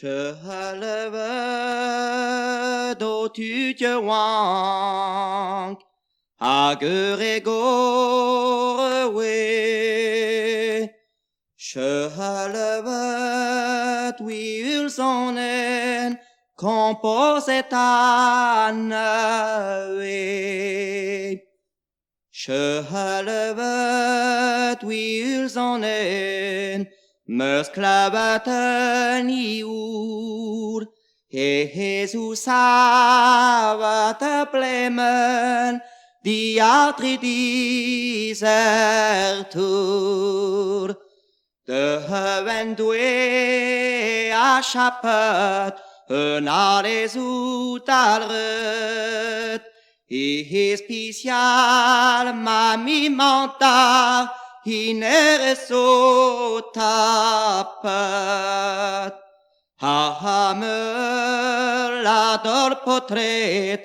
Halve do tutje wank, hager e gore we. Halve twiul sonen, composet an we. Halve twiul sonen, Musklabaten i ord, Jesus havat blemmen, diatri Dezertour. De vendue a chapet, les outalret, special mami manta, Hinereso tapet, Hamer la dor portrait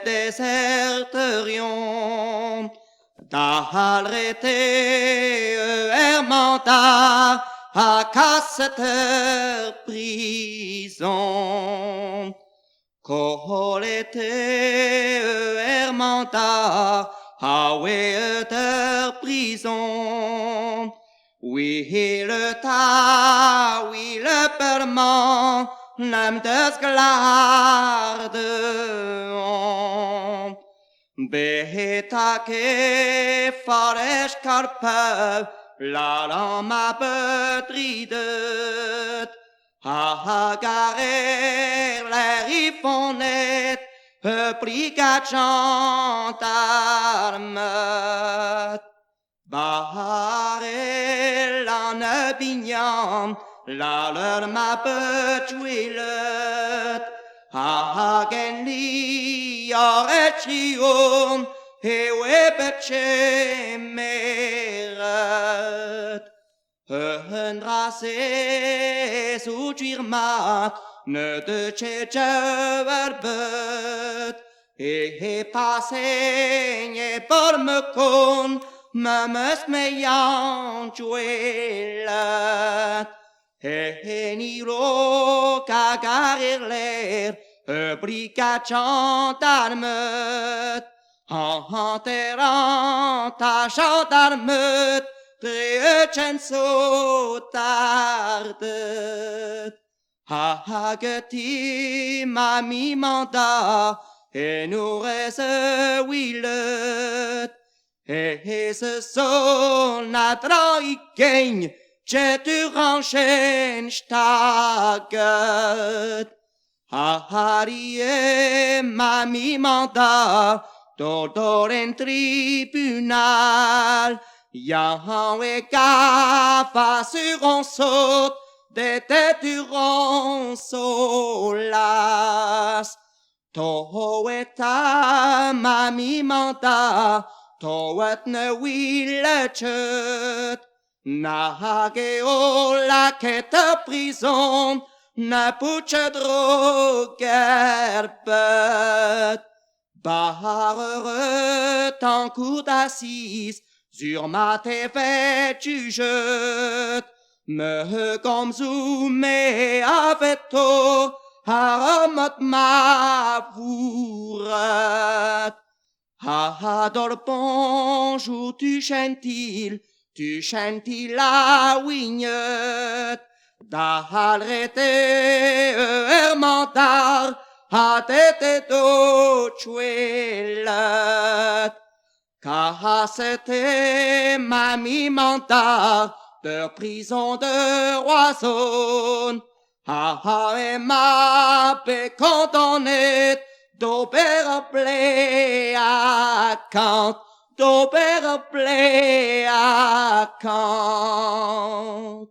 Dezertour, Dahalrete ermanta, a casseter prison. Colete ermanta, Haweter prison, oui le ta, oui le perman, nam desglarde. Beheta ke faresh karpev, la lama betridet, hagarer l'erifonet, Brigat gendarme, Bahare la nebignam, la leur ma betuilet, Hagen li oretrium, webetche meret. Hundrase sudirmat, ne de verbet, passeigne por me con, mames meyan juelat. Niro cagarir l'air, brigat gendarmet, enterrant ta gendarmet, Trecenso tardet. Hageti mami manda, nous reste willet, ce son la traiking, je tu ranchen staget. Harie mami manda, dor en tribunal, Yahweh gafa sur un saut, des durant solas. Toeta mami manda, toet ne willechet, nage o la quête prison, na puche drogerbet. Barre en cour d'assises, sur ma tête tu jettes, me comme zoomé avec toi, Haramot ma vourette. Dans le bonjour tu chantil la wignette. D'alrete ermentar, a tete do chuelet. Car c'était mami mentar, de prison de Roison. Et ma paix condamnée, d'opéra play à Kant, d'opéra play à Kant.